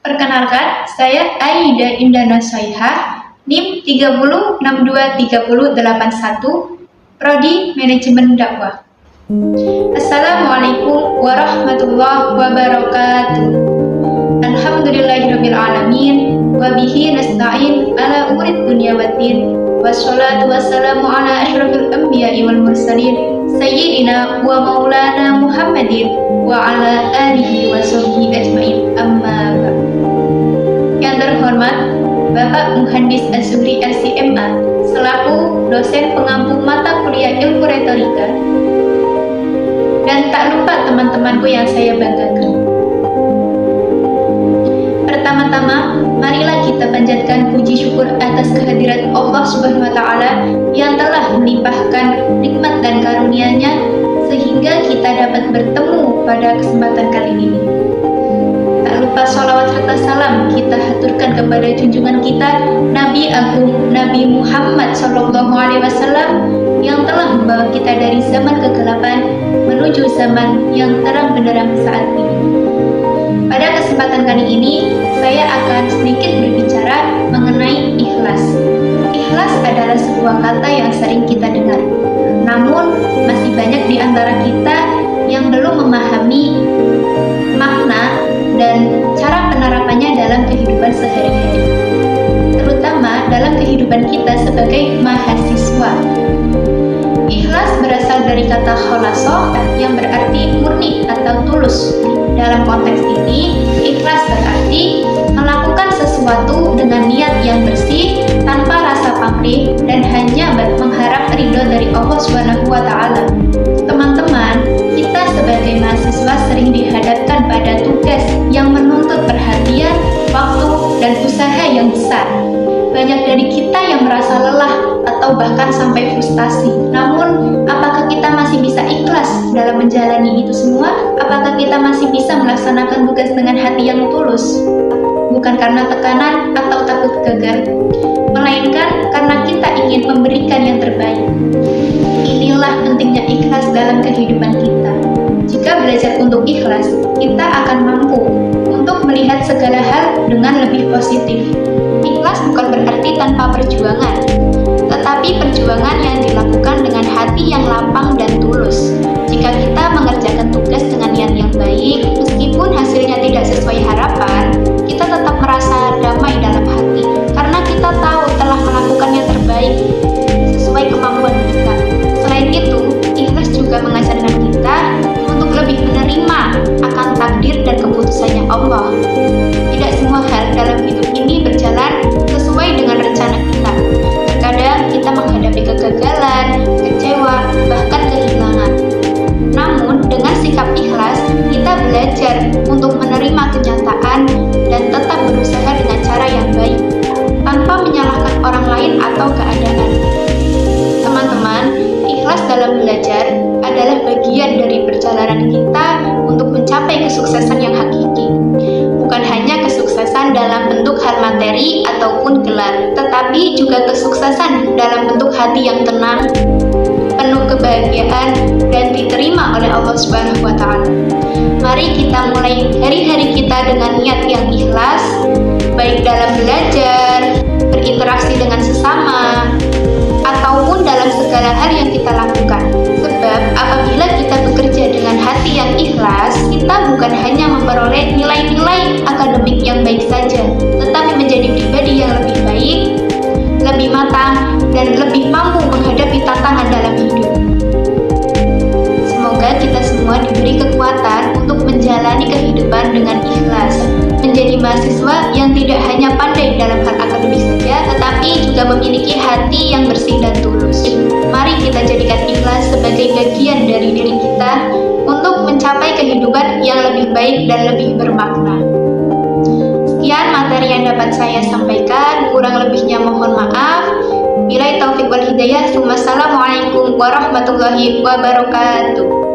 Perkenalkan, saya Aida Indana Soihah, NIM 30623081, Prodi Manajemen Dakwah. Assalamualaikum warahmatullahi wabarakatuh. Alhamdulillahirabbil alamin wa bihi nasta'in ala umuri dunya waddin. Wassalatu wassalamu ala asyrafil anbiya'i wal mursalin sayyidina wa maulana Muhammadin wa ala alihi wa sahbihi ajmain, amma ba'd. Yang terhormat Bapak Muhandis Az-Zuhri LCMA selaku dosen pengampu mata kuliah ilmu retorika, dan tak lupa teman-temanku yang saya banggakan. Pertama-tama, marilah kita panjatkan puji syukur atas kehadirat Allah Subhanahu wa Ta'ala yang telah melimpahkan nikmat dan karunia-Nya sehingga kita dapat bertemu pada kesempatan kali ini. Tak lupa sholawat serta salam kita haturkan kepada junjungan kita Nabi Agung Nabi Muhammad SAW yang telah membawa kita dari zaman kegelapan menuju zaman yang terang benderang saat ini. Pada kesempatan kali ini, saya akan sedikit berbicara mengenai ikhlas. Ikhlas adalah sebuah kata yang sering kita dengar. Namun, masih banyak di antara kita yang belum memahami makna dan cara penerapannya dalam kehidupan sehari-hari. Terutama dalam kehidupan kita sebagai mahasiswa. Ikhlas berasal dari kata kholasoh yang berarti murni atau tulus. Dalam konteks ini, ikhlas berarti melakukan sesuatu dengan niat yang bersih, tanpa rasa pamrih, dan hanya mengharap ridho dari Allah Subhanahu wa Ta'ala. Teman-teman, kita sebagai mahasiswa sering dihadapkan pada tugas yang menuntut perhatian, waktu, dan usaha yang besar. Banyak dari kita yang merasa lelah atau bahkan sampai frustasi. Namun, apakah kita masih bisa ikhlas dalam menjalani itu semua? Apakah kita masih bisa melaksanakan tugas dengan hati yang tulus? Bukan karena tekanan atau takut gagal, melainkan karena kita ingin memberikan yang terbaik. Inilah pentingnya ikhlas dalam kehidupan kita. Jika belajar untuk ikhlas, kita akan mampu untuk melihat segala hal dengan lebih positif. Ikhlas bukan berarti tanpa perjuangan, tetapi perjuangan yang dilakukan dengan hati yang lapang dan tulus. Jika kita mengerjakan tugas dengan niat yang baik, meskipun hasilnya tidak sesuai harapan, kita tetap merasa damai dalam hati, karena kita tahu telah melakukan yang terbaik sesuai kemampuan kita. Selain itu, ikhlas juga mengajarkan kita untuk lebih menerima akan takdir dan keputusannya Allah. Tidak semua hal dalam hidup ini berjalan sesuai dengan rencana kita. Terkadang kita menghadapi kegagalan, kecewa, bahkan kehilangan. Namun, dengan sikap ikhlas, kita belajar untuk menerima kenyataan dan tetap berusaha dengan cara yang baik, tanpa menyalahkan orang lain atau keadaan. Teman-teman, ikhlas dalam belajar adalah bagian dari perjalanan kita untuk mencapai kesuksesan yang hakiki. Bukan hanya kesuksesan dalam bentuk hal materi ataupun gelar, tetapi juga kesuksesan dalam bentuk hati yang tenang, penuh kebahagiaan, dan diterima oleh Allah Subhanahu wa Ta'ala. Mari kita mulai hari-hari kita dengan niat yang ikhlas, baik dalam belajar, berinteraksi dengan sesama, ataupun dalam segala hal yang kita lakukan. Sebab apabila kita bekerja dengan hati yang ikhlas, kita bukan hanya memperoleh nilai-nilai akademik yang baik saja, tetapi menjadi pribadi yang lebih baik, lebih matang, dan lebih mampu menghadapi tantangan dalam hidup. Semoga kita semua diberi kekuatan untuk menjalani kehidupan dengan ikhlas, menjadi mahasiswa yang tidak hanya pandai dalam hal akademik saja, tetapi juga memiliki hati yang bersih dan tulus. Mari kita jadikan ikhlas sebagai bagian dari diri kita untuk mencapai kehidupan yang lebih baik dan lebih bermakna. Sekian materi yang dapat saya sampaikan, kurang lebihnya mohon maaf. Billahi taufiq wal hidayah. Wassalamualaikum warahmatullahi wabarakatuh.